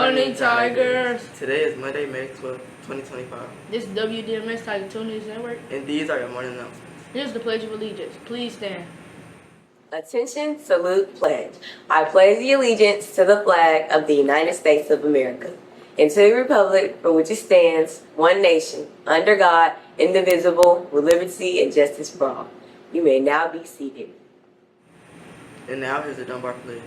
morning, Tigers. Today is Monday, May 12th, 2025. This is WDMS Tiger 2 News Network. And these are your morning announcements. Here's the Pledge of Allegiance. Please stand. Attention, salute, pledge. I pledge the allegiance to the flag of the United States of America and to the republic for which it stands, one nation, under God, indivisible, with liberty and justice for all. You may now be seated. And now here's the Dunbar Pledge.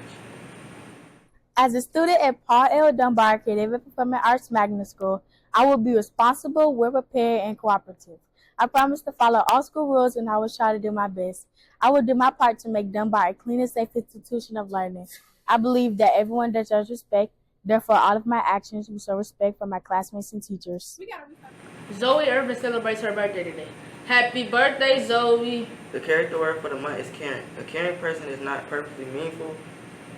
As a student at Paul L. Dunbar Creative and Performing Arts Magnet School, I will be responsible, well-prepared, and cooperative. I promise to follow all school rules and I will try to do my best. I will do my part to make Dunbar a clean and safe institution of learning. I believe that everyone deserves respect. Therefore, all of my actions will show respect for my classmates and teachers. Zoe Irvin celebrates her birthday today. Happy birthday, Zoe. The character word for the month is caring. A caring person is not perfectly meaningful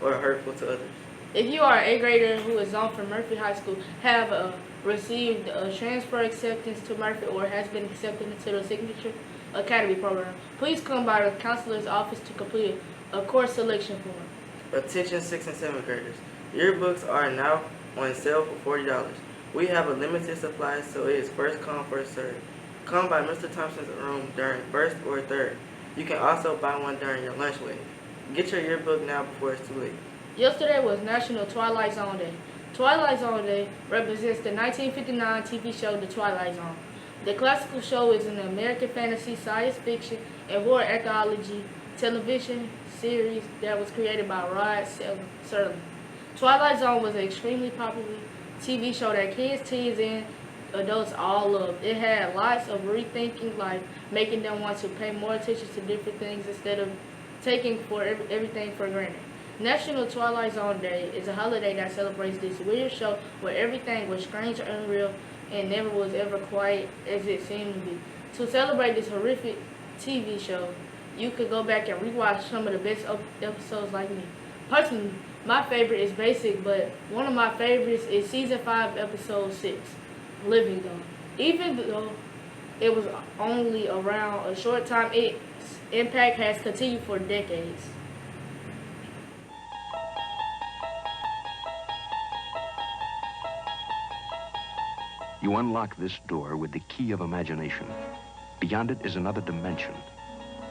or hurtful to others. If you are an 8th grader who is zoned from Murphy High School, have received a transfer acceptance to Murphy or has been accepted into the Signature Academy program, please come by the counselor's office to complete a course selection form. Attention 6th and 7th graders. Yearbooks are now on sale for $40. We have a limited supply, so it is first come, first served. Come by Mr. Thompson's room during 1st or 3rd. You can also buy one during your lunch wave. Get your yearbook now before it's too late. Yesterday was National Twilight Zone Day. Twilight Zone Day represents the 1959 TV show The Twilight Zone. The classical show is an American fantasy, science fiction, and horror anthology television series that was created by Rod Serling. Twilight Zone was an extremely popular TV show that kids, teens, and adults all loved. It had lots of rethinking life, making them want to pay more attention to different things instead of taking everything for granted. National Twilight Zone Day is a holiday that celebrates this weird show where everything was strange and unreal and never was ever quite as it seemed to be. To celebrate this horrific TV show, you could go back and rewatch some of the best episodes like me. Personally, my favorite is basic, but one of my favorites is Season 5, Episode 6, Living Though. Even though it was only around a short time, its impact has continued for decades. You unlock this door with the key of imagination. Beyond it is another dimension.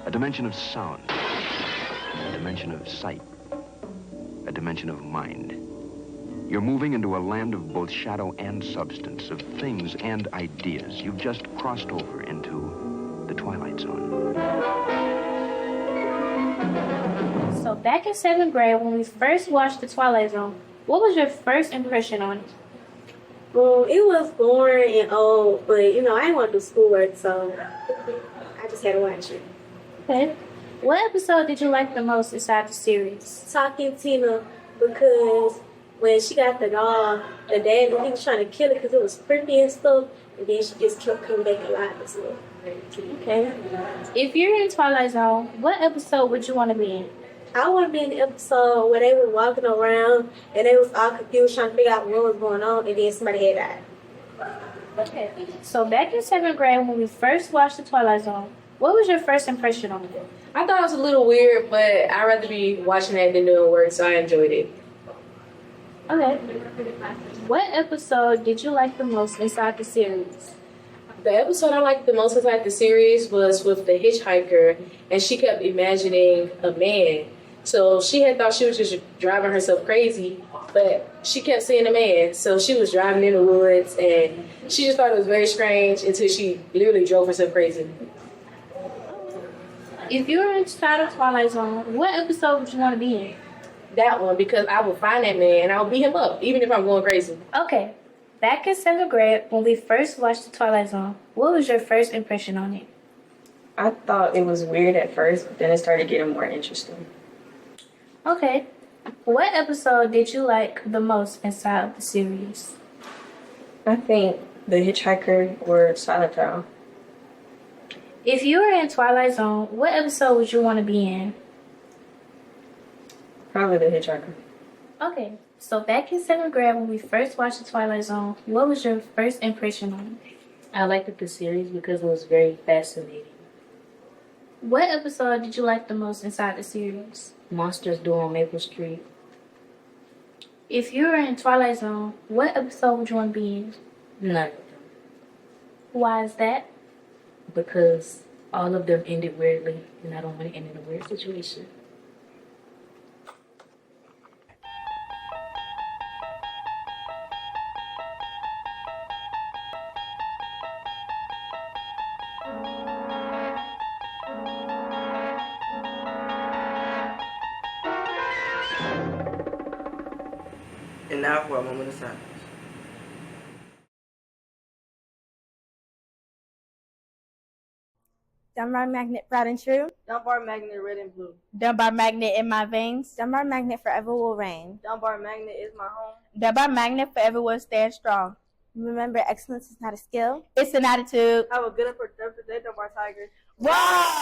A dimension of sound. A dimension of sight. A dimension of mind. You're moving into a land of both shadow and substance, of things and ideas. You've just crossed over into the Twilight Zone. So back in 7th grade, when we first watched The Twilight Zone, what was your first impression on it? Well, it was boring and old, but I didn't want to do schoolwork, so I just had to watch it. Okay. What episode did you like the most inside the series? Talking Tina, because when she got the doll, the dad, he was trying to kill it because it was creepy and stuff, and then she just kept coming back alive and stuff. Okay. If you're in Twilight Zone, what episode would you want to be in? I want to be in the episode where they were walking around and they was all confused trying to figure out what was going on, and then somebody had died. Okay. So back in 7th grade, when we first watched The Twilight Zone, what was your first impression on it? I thought it was a little weird, but I'd rather be watching that than doing work, so I enjoyed it. Okay. What episode did you like the most inside the series? The episode I liked the most inside the series was with the hitchhiker, and she kept imagining a man. So she had thought she was just driving herself crazy, but she kept seeing a man. So she was driving in the woods, and she just thought it was very strange until she literally drove herself crazy. If you were inside of Twilight Zone, what episode would you want to be in? That one, because I would find that man and I would beat him up, even if I'm going crazy. Okay. Back in 7th grade, when we first watched The Twilight Zone, what was your first impression on it? I thought it was weird at first, but then it started getting more interesting. Okay. What episode did you like the most inside of the series? I think The Hitchhiker or Silent Child. If you were in Twilight Zone, what episode would you want to be in? Probably The Hitchhiker. Okay. So back in 7th grade, when we first watched The Twilight Zone, what was your first impression on it? I liked the series because it was very fascinating. What episode did you like the most inside the series? Monsters Do on Maple Street. If you were in Twilight Zone, what episode would you want to be in? None of them. Why is that? Because all of them ended weirdly, and I don't want to end in a weird situation. And now for a moment of silence. Dunbar magnet, proud and true. Dunbar magnet, red and blue. Dunbar magnet in my veins. Dunbar magnet forever will reign. Dunbar magnet is my home. Dunbar magnet forever will stand strong. Remember, excellence is not a skill. It's an attitude. Have a good and productive day, Dunbar Tigers. Roar!